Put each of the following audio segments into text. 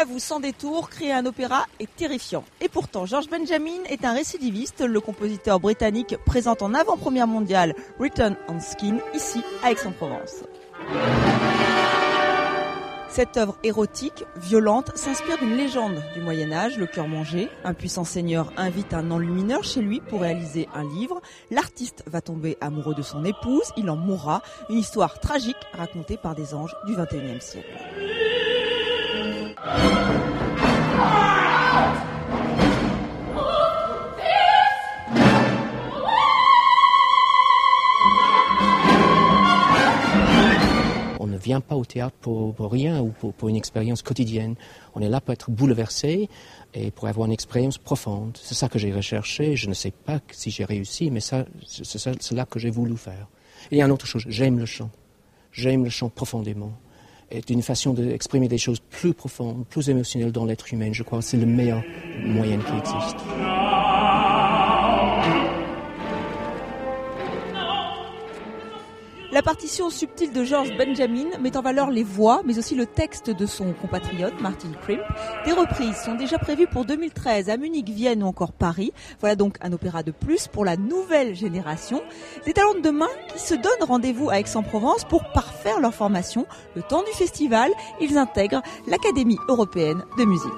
à vous sans détour, créer un opéra est terrifiant. Et pourtant, George Benjamin est un récidiviste. Le compositeur britannique présente en avant-première mondiale Written on Skin, ici à Aix-en-Provence. Cette œuvre érotique, violente, s'inspire d'une légende du Moyen-Âge, le cœur mangé. Un puissant seigneur invite un enlumineur chez lui pour réaliser un livre. L'artiste va tomber amoureux de son épouse, il en mourra. Une histoire tragique racontée par des anges du XXIe siècle. On ne vient pas au théâtre pour rien ou pour une expérience quotidienne. On est là pour être bouleversé et pour avoir une expérience profonde. C'est ça que j'ai recherché. Je ne sais pas si j'ai réussi, mais c'est là que j'ai voulu faire. Et il y a une autre chose, j'aime le chant. J'aime le chant profondément. Et d'une façon d'exprimer des choses plus profondes, plus émotionnelles dans l'être humain. Je crois que c'est le meilleur moyen qui existe. La partition subtile de George Benjamin met en valeur les voix, mais aussi le texte de son compatriote Martin Krimp. Des reprises sont déjà prévues pour 2013 à Munich, Vienne ou encore Paris. Voilà donc un opéra de plus pour la nouvelle génération. Des talents de demain qui se donnent rendez-vous à Aix-en-Provence pour parfaire leur formation. Le temps du festival, ils intègrent l'Académie européenne de musique.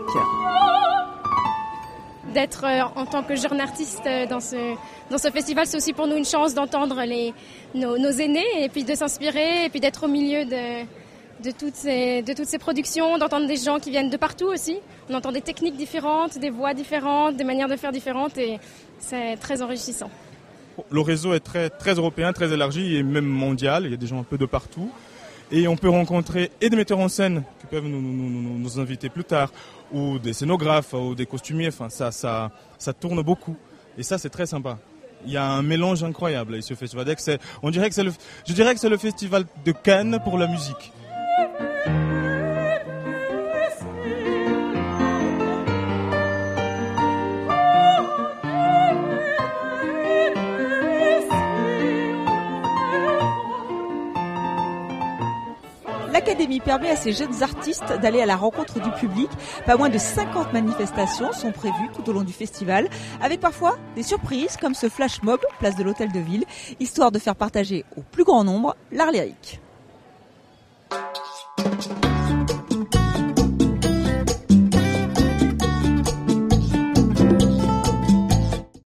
D'être en tant que jeune artiste dans ce festival, c'est aussi pour nous une chance d'entendre nos aînés et puis de s'inspirer et puis d'être au milieu de toutes ces productions, d'entendre des gens qui viennent de partout aussi. On entend des techniques différentes, des voix différentes, des manières de faire différentes et c'est très enrichissant. Le réseau est très, très européen, très élargi et même mondial. Il y a des gens un peu de partout. Et on peut rencontrer et des metteurs en scène qui peuvent nous inviter plus tard, ou des scénographes, ou des costumiers. Enfin, ça tourne beaucoup. Et ça, c'est très sympa. Il y a un mélange incroyable ici au Festival d'Aix. Je dirais que c'est le festival de Cannes pour la musique. L'Académie permet à ces jeunes artistes d'aller à la rencontre du public. Pas moins de 50 manifestations sont prévues tout au long du festival, avec parfois des surprises comme ce flash mob, place de l'Hôtel de Ville, histoire de faire partager au plus grand nombre l'art lyrique.